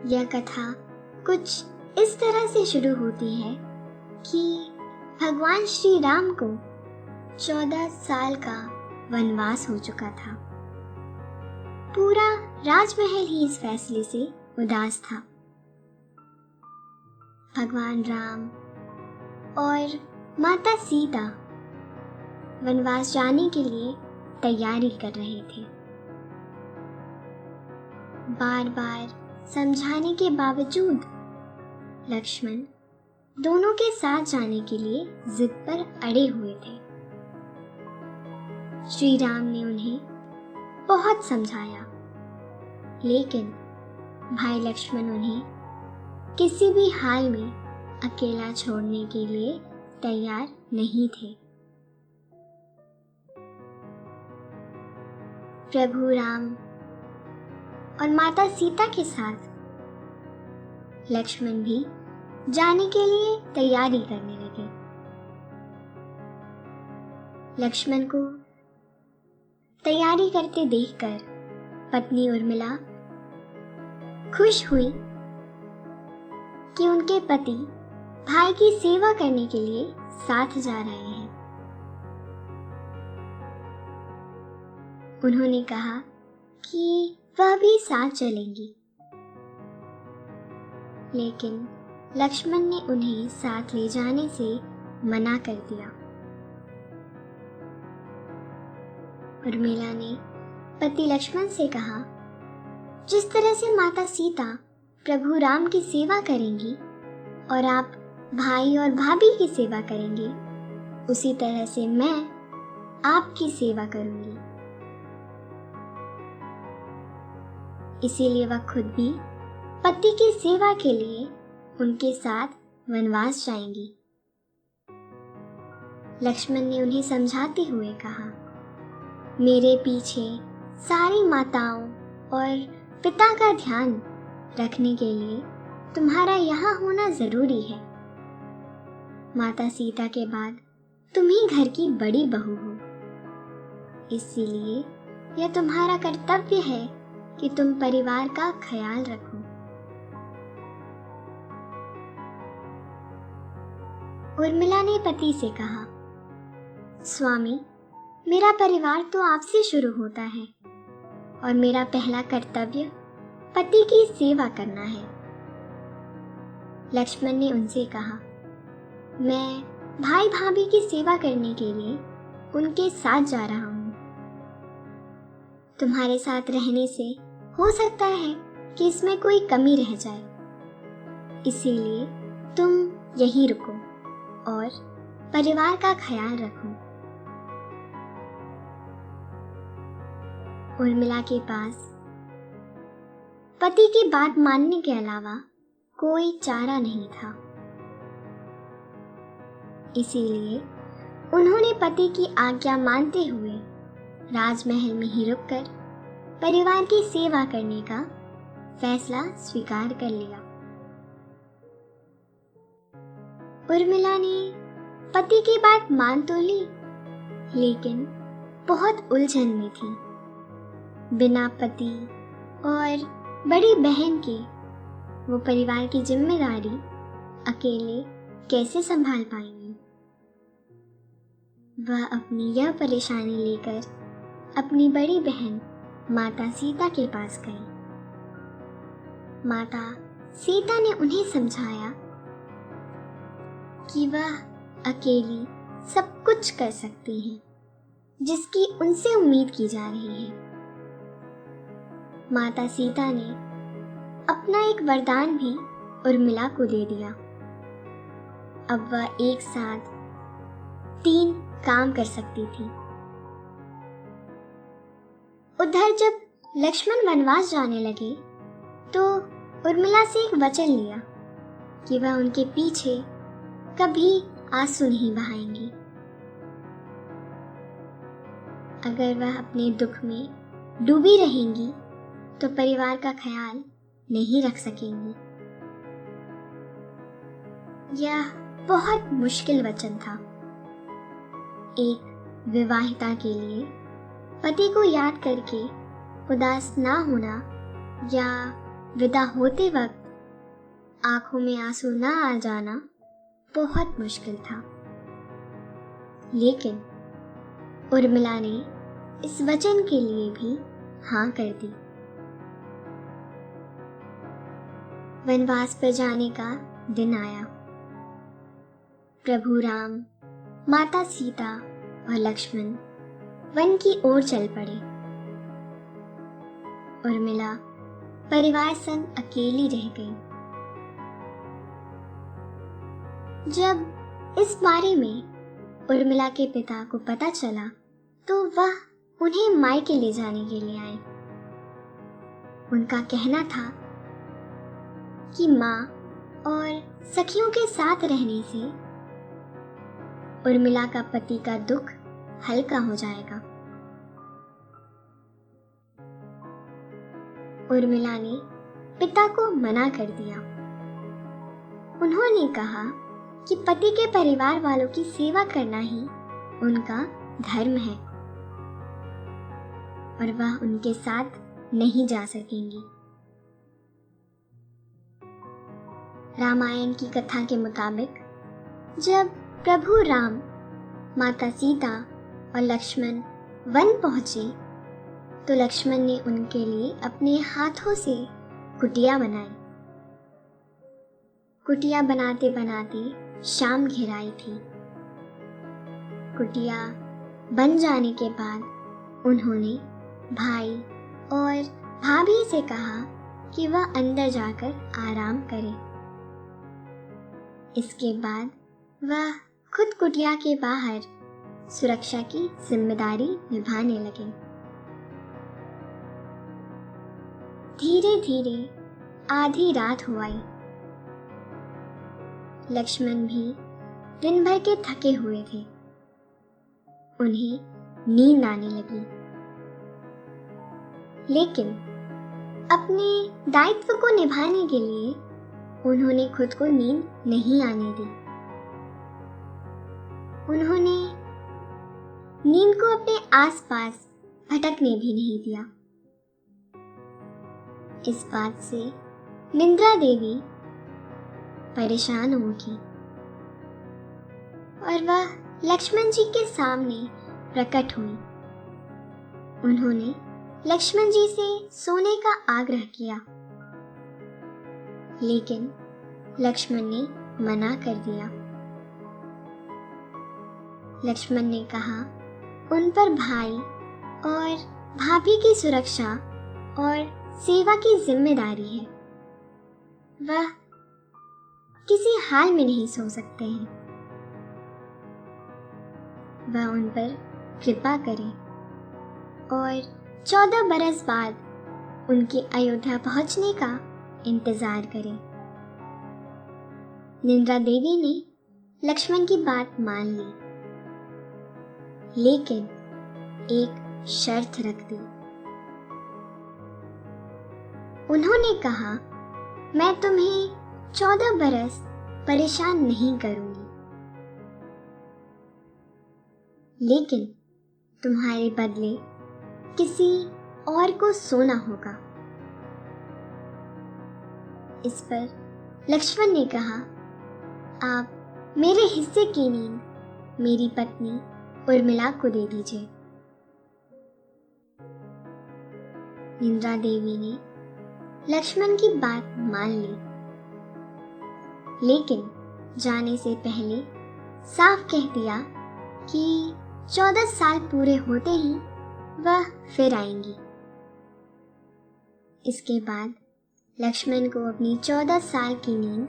यह कथा कुछ इस तरह से शुरू होती है कि भगवान श्री राम को 14 साल का वनवास हो चुका था। पूरा राजमहल ही इस फैसले से उदास था। भगवान राम और माता सीता वनवास जाने के लिए तैयारी कर रहे थे। बार बार समझाने के बावजूद लक्ष्मण दोनों के साथ जाने के लिए जिद पर अड़े हुए थे। श्री राम ने उन्हें बहुत समझाया, लेकिन भाई लक्ष्मण उन्हें किसी भी हाल में अकेला छोड़ने के लिए तैयार नहीं थे। प्रभु राम और माता सीता के साथ लक्ष्मण भी जाने के लिए तैयारी करने लगे। लक्ष्मण को तैयारी करते देखकर पत्नी उर्मिला खुश हुई कि उनके पति भाई की सेवा करने के लिए साथ जा रहे हैं। उन्होंने कहा कि वह भी साथ चलेंगी, लेकिन लक्ष्मण ने उन्हें साथ ले जाने से मना कर दिया। उर्मिला ने पति लक्ष्मण से कहा, जिस तरह से माता सीता प्रभु राम की सेवा करेंगी और आप भाई और भाभी की सेवा करेंगे, उसी तरह से मैं आपकी सेवा करूंगी। इसीलिए वह खुद भी पति की सेवा के लिए उनके साथ वनवास जाएंगी। लक्ष्मण ने उन्हें समझाते हुए कहा, मेरे पीछे सारी माताओं और पिता का ध्यान रखने के लिए तुम्हारा यहाँ होना जरूरी है। माता सीता के बाद तुम ही घर की बड़ी बहू हो, इसीलिए यह तुम्हारा कर्तव्य है कि तुम परिवार का ख्याल रखो। उर्मिला ने पति से कहा, स्वामी, मेरा परिवार तो आपसे शुरू होता है और मेरा पहला कर्तव्य पति की सेवा करना है। लक्ष्मण ने उनसे कहा, मैं भाई भाभी की सेवा करने के लिए उनके साथ जा रहा हूँ। तुम्हारे साथ रहने से हो सकता है कि इसमें कोई कमी रह जाए, इसीलिए तुम यहीं रुको और परिवार का ख्याल रखो। उर्मिला के पास पति की बात मानने के अलावा कोई चारा नहीं था, इसीलिए उन्होंने पति की आज्ञा मानते हुए राजमहल में ही रुककर परिवार की सेवा करने का फैसला स्वीकार कर लिया। उर्मिला ने पति की बात मान तो ली, लेकिन बहुत उलझन में थी। बिना पति और बड़ी बहन के वो परिवार की जिम्मेदारी अकेले कैसे संभाल पाएंगी। वह अपनी यह परेशानी लेकर अपनी बड़ी बहन माता सीता के पास गई। माता सीता ने उन्हें समझाया कि वह अकेली सब कुछ कर सकती हैं, जिसकी उनसे उम्मीद की जा रही है। माता सीता ने अपना एक वरदान भी उर्मिला को दे दिया। अब वह एक साथ 3 काम कर सकती थी। उधर जब लक्ष्मण वनवास जाने लगे तो उर्मिला से एक वचन लिया कि वह उनके पीछे कभी आंसू नहीं बहाएंगी। अगर वह अपने दुख में डूबी रहेंगी तो परिवार का ख्याल नहीं रख सकेंगी। यह बहुत मुश्किल वचन था। एक विवाहिता के लिए पति को याद करके उदास ना होना या विदा होते वक्त आंखों में आंसू ना आ जाना बहुत मुश्किल था, लेकिन उर्मिला ने इस वचन के लिए भी हाँ कर दी। वनवास पर जाने का दिन आया। प्रभु राम, माता सीता और लक्ष्मण वन की ओर चल पड़े। उर्मिला परिवार संग अकेली रह गई। जब इस बारे में उर्मिला के पिता को पता चला तो वह उन्हें मायके ले जाने के लिए आए। उनका कहना था कि माँ और सखियों के साथ रहने से उर्मिला का पति का दुख हल्का हो जाएगा। उर्मिला ने पिता को मना कर दिया। उन्होंने कहा कि पति के परिवार वालों की सेवा करना ही उनका धर्म है और वह उनके साथ नहीं जा सकेंगी। रामायण की कथा के मुताबिक जब प्रभु राम, माता सीता और लक्ष्मण वन पहुंचे तो लक्ष्मण ने उनके लिए अपने हाथों से कुटिया बनाई। कुटिया बनाते बनाते शाम घिर आई थी। कुटिया बन जाने के बाद उन्होंने भाई और भाभी से कहा कि वह अंदर जाकर आराम करे। इसके बाद वह खुद कुटिया के बाहर सुरक्षा की जिम्मेदारी निभाने लगे। धीरे धीरे आधी रात हो आई। लक्ष्मण भी दिन भर के थके हुए थे। उन्हें नींद आने लगी, लेकिन अपने दायित्व को निभाने के लिए उन्होंने खुद को नींद नहीं आने दी। उन्होंने नींद को अपने आसपास भटकने भी नहीं दिया। इस बात से निद्रा देवी परेशान होगी और वह लक्ष्मण जी के सामने प्रकट हुई। उन्होंने लक्ष्मण जी से सोने का आग्रह किया, लेकिन लक्ष्मण ने मना कर दिया। लक्ष्मण ने कहा उन पर भाई और भाभी की सुरक्षा और सेवा की जिम्मेदारी है। वह किसी हाल में नहीं सो सकते हैं। वह उन पर कृपा करे और 14 बरस बाद उनके अयोध्या पहुंचने का इंतजार करे। निद्रा देवी ने लक्ष्मण की बात मान ली, लेकिन एक शर्त रख दी। उन्होंने कहा, मैं तुम्हें 14 बरस परेशान नहीं करूंगी, लेकिन तुम्हारे बदले किसी और को सोना होगा। इस पर लक्ष्मण ने कहा, आप मेरे हिस्से की नींद मेरी पत्नी उर्मिला को दे दीजिए। निद्रा देवी ने लक्ष्मण की बात मान ली, लेकिन जाने से पहले साफ कह दिया कि 14 साल पूरे होते ही वह फिर आएंगी। इसके बाद लक्ष्मण को अपनी 14 साल की नींद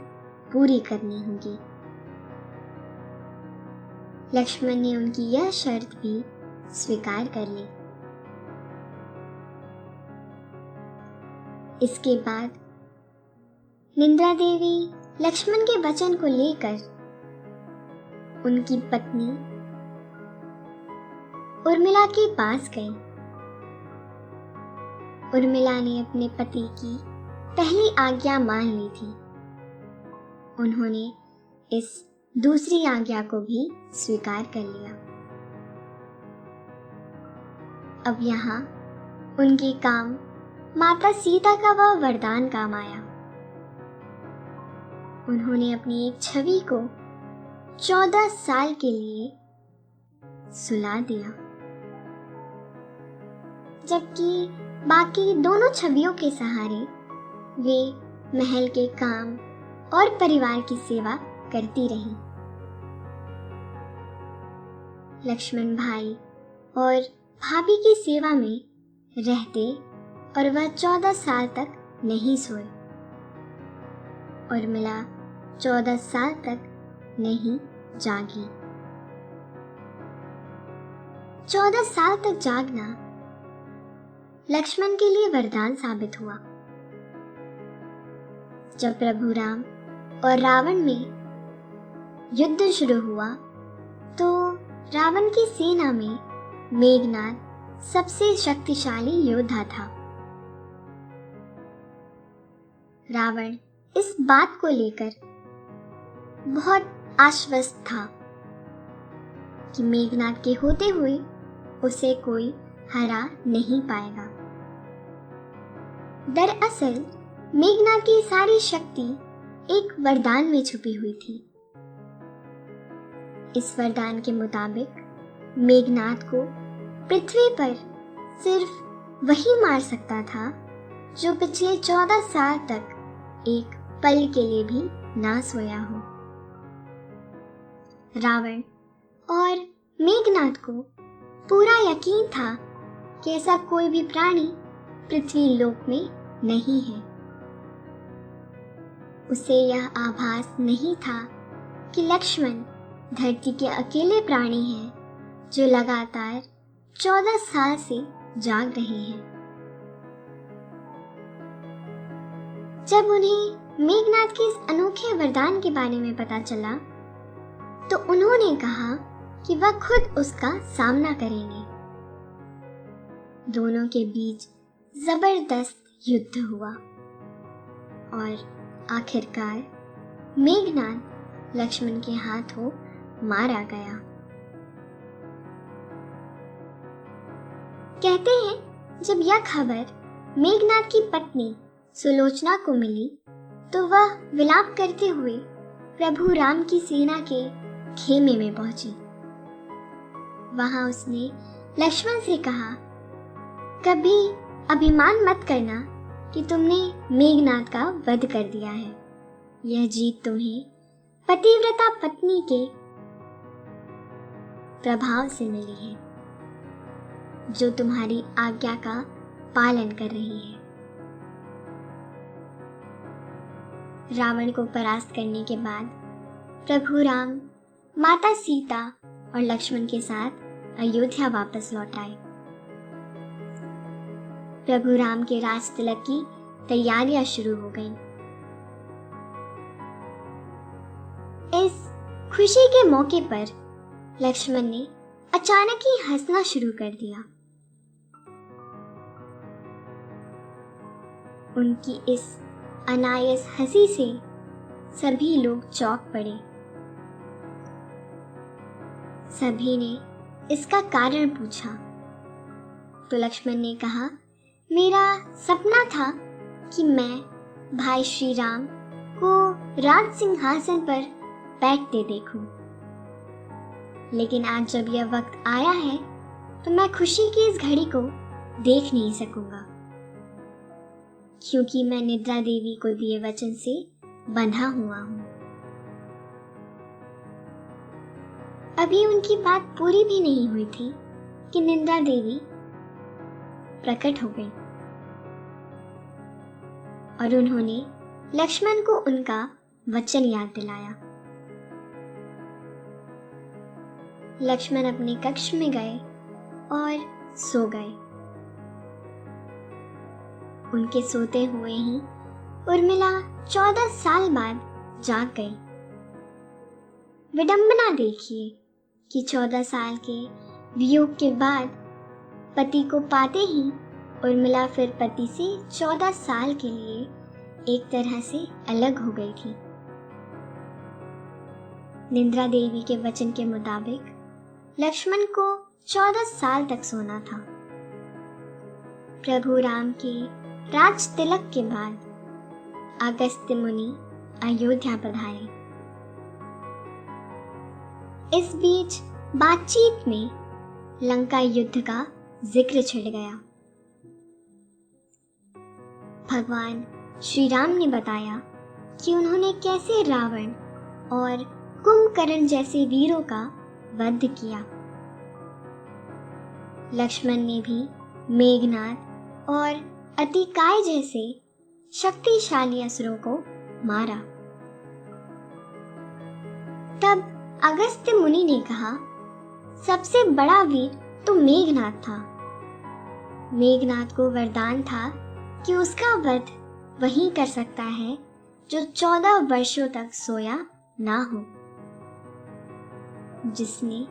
पूरी करनी होगी। लक्ष्मण ने उनकी यह शर्त भी स्वीकार कर ली। इसके बाद निद्रा देवी लक्ष्मण के वचन को लेकर उनकी पत्नी उर्मिला के पास गई। उर्मिला ने अपने पति की पहली आज्ञा मान ली थी। उन्होंने इस दूसरी आज्ञा को भी स्वीकार कर लिया। अब यहाँ उनके काम माता सीता का वह वरदान काम आया। उन्होंने अपनी एक छवि को 14 साल के लिए सुला दिया, जबकि बाकी दोनों छवियों के सहारे वे महल के काम और परिवार की सेवा करती रहीं। लक्ष्मण भाई और भाभी की सेवा में रहते और वह 14 साल तक नहीं सोए। उर्मिला 14 साल तक नहीं जागी। 14 साल तक जागना लक्ष्मण के लिए वरदान साबित हुआ। जब प्रभु राम और रावण में युद्ध शुरू हुआ तो रावण की सेना में मेघनाद सबसे शक्तिशाली योद्धा था। रावण इस बात को लेकर बहुत आश्वस्त था कि मेघनाद के होते हुए उसे कोई हरा नहीं पाएगा। दरअसल मेघनाद की सारी शक्ति एक वरदान में छुपी हुई थी। इस वरदान के मुताबिक मेघनाद को पृथ्वी पर सिर्फ वही मार सकता था जो पिछले 14 साल तक एक पल के लिए भी ना सोया हो। रावण और मेघनाद को पूरा यकीन था कि ऐसा कोई भी प्राणी पृथ्वी लोक में नहीं है। उसे यह आभास नहीं था कि लक्ष्मण धरती के अकेले प्राणी हैं जो लगातार 14 साल से जाग रहे हैं। जब उन्हें मेघनाद के इस अनोखे वरदान के बारे में पता चला तो उन्होंने कहा कि वह खुद उसका सामना करेंगे। दोनों के बीच जबरदस्त युद्ध हुआ और आखिरकार मेघनाद लक्ष्मण के हाथों मारा गया। कहते हैं जब यह खबर मेघनाद की पत्नी सुलोचना को मिली तो वह विलाप करते हुए प्रभु राम की सेना के खेमे में पहुंची। वहां उसने लक्ष्मण से कहा, कभी अभिमान मत करना कि तुमने मेघनाद का वध कर दिया है। यह जीत तुम्हें पतिव्रता पत्नी के प्रभाव से मिली है जो तुम्हारी आज्ञा का पालन कर रही है। रावण को परास्त करने के बाद प्रभु राम माता सीता और लक्ष्मण के साथ अयोध्या वापस लौट आए। प्रभु राम के राज तिलक की तैयारियां शुरू हो गईं। इस खुशी के मौके पर लक्ष्मण ने अचानक ही हंसना शुरू कर दिया। उनकी इस अनायास हंसी से सभी लोग चौंक पड़े। सभी ने इसका कारण पूछा तो लक्ष्मण ने कहा, मेरा सपना था कि मैं भाई श्री राम को राज सिंहासन पर बैठते देखूं, लेकिन आज जब यह वक्त आया है तो मैं खुशी की इस घड़ी को देख नहीं सकूंगा, क्योंकि मैं निद्रा देवी को दिए वचन से बंधा हुआ हूं। अभी उनकी बात पूरी भी नहीं हुई थी कि निद्रा देवी प्रकट हो गई और उन्होंने लक्ष्मण को उनका वचन याद दिलाया। लक्ष्मण अपने कक्ष में गए और सो गए। उनके सोते हुए ही उर्मिला 14 साल बाद जाग गई। विडंबना देखिए कि 14 साल के वियोग के बाद पति को पाते ही उर्मिला फिर पति से 14 साल के लिए एक तरह से अलग हो गई थी। निद्रा देवी के वचन के मुताबिक लक्ष्मण को 14 साल तक सोना था। प्रभु राम के राज तिलक के बाद अगस्त्य मुनि अयोध्या पधारे। इस बीच बातचीत में लंका युद्ध का जिक्र छिड़ गया। भगवान श्री राम ने बताया कि उन्होंने कैसे रावण और कुंभकर्ण जैसे वीरों का वध किया। लक्ष्मण ने भी मेघनाद और अतिकाय जैसे शक्तिशाली असुरों को मारा। तब अगस्त्य मुनि ने कहा, सबसे बड़ा वीर तो मेघनाद था। मेघनाद को वरदान था कि उसका वध वही कर सकता है जो 14 वर्षों तक सोया ना हो, जिसने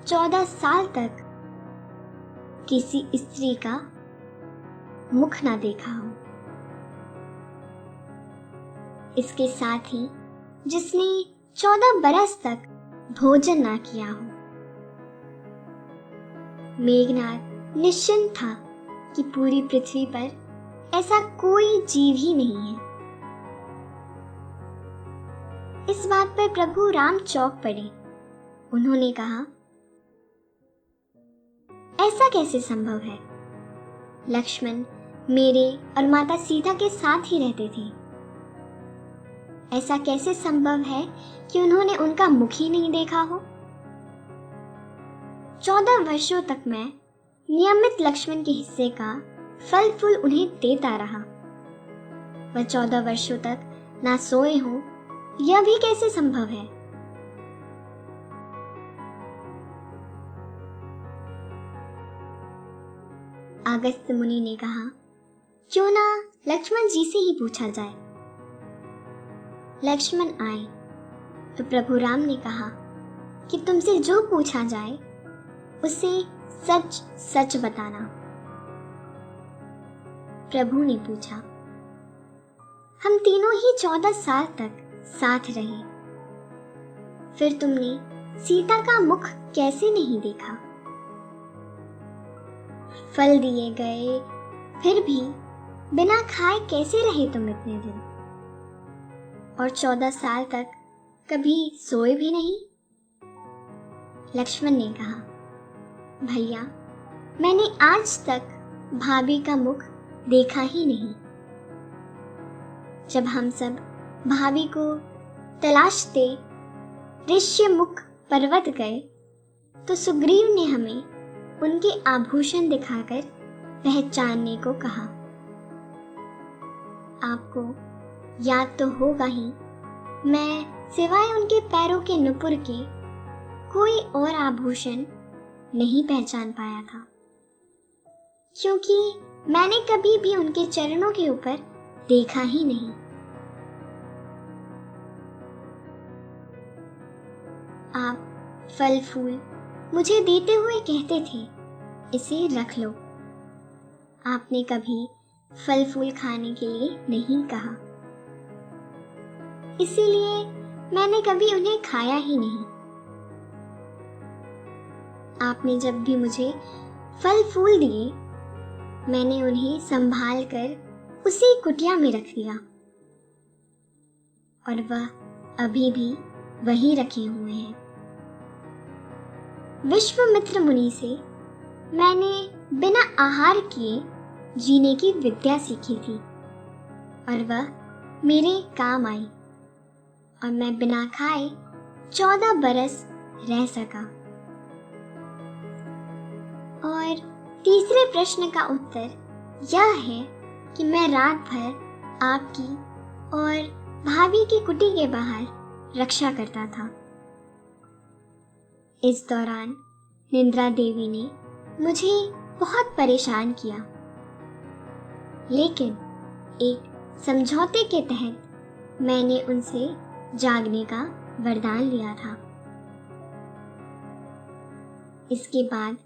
14 साल तक किसी स्त्री का मुख ना देखा हो। इसके साथ ही जिसने 14 बरस तक भोजन ना किया हो। मेघनाद निश्चिंत था कि पूरी पृथ्वी पर ऐसा कोई जीव ही नहीं है। इस बात पर प्रभु राम चौंक पड़े। उन्होंने कहा, ऐसा कैसे संभव है? लक्ष्मण मेरे और माता सीता के साथ ही रहते थे। ऐसा कैसे संभव है कि उन्होंने उनका मुख ही नहीं देखा हो? 14 वर्षों तक मैं नियमित लक्ष्मण के हिस्से का फल फूल उन्हें देता रहा। वह 14 वर्षों तक ना सोए हों, यह भी कैसे संभव है? अगस्त्य मुनि ने कहा, क्यों ना लक्ष्मण जी से ही पूछा जाए। लक्ष्मण आए तो प्रभु राम ने कहा कि तुमसे जो पूछा जाए उसे सच सच बताना। प्रभु ने पूछा, हम तीनों ही 14 साल तक साथ रहे, फिर तुमने सीता का मुख कैसे नहीं देखा? फल दिए गए फिर भी बिना खाए कैसे रहे तुम इतने दिन? और 14 साल तक कभी सोए भी नहीं? लक्ष्मण ने कहा, भैया मैंने आज तक भाभी का मुख देखा ही नहीं। जब हम सब भाभी को तलाशते ऋष्यमुख पर्वत गए तो सुग्रीव ने हमें उनके आभूषण दिखाकर पहचानने को कहा। आपको याद तो होगा ही, मैं सिवाय उनके पैरों के नुपुर के कोई और आभूषण नहीं पहचान पाया था, क्योंकि मैंने कभी भी उनके चरणों के ऊपर देखा ही नहीं। आप फल फूल मुझे देते हुए कहते थे, इसे रख लो। आपने कभी फल फूल खाने के लिए नहीं कहा, इसीलिए मैंने कभी उन्हें खाया ही नहीं। आपने जब भी मुझे फल फूल दिए, मैंने उन्हें संभाल कर उसी कुटिया में रख दिया, और वह अभी भी वहीं रखे हुए हैं। विश्वामित्र मुनि से मैंने बिना आहार किए जीने की विद्या सीखी थी, और वह मेरे काम आई, और मैं बिना खाए 14 बरस रह सका। और तीसरे प्रश्न का उत्तर यह है कि मैं रात भर आपकी और भाभी की कुटी के बाहर रक्षा करता था। इस दौरान निंद्रा देवी ने मुझे बहुत परेशान किया, लेकिन एक समझौते के तहत मैंने उनसे जागने का वरदान लिया था। इसके बाद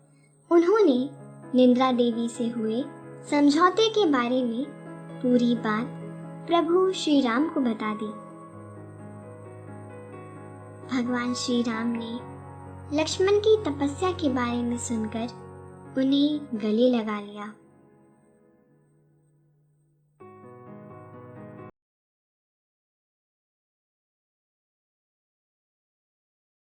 उन्होंने निंद्रा देवी से हुए समझौते के बारे में पूरी बात प्रभु श्री राम को बता दी। भगवान श्री राम ने लक्ष्मण की तपस्या के बारे में सुनकर उन्हें गले लगा लिया।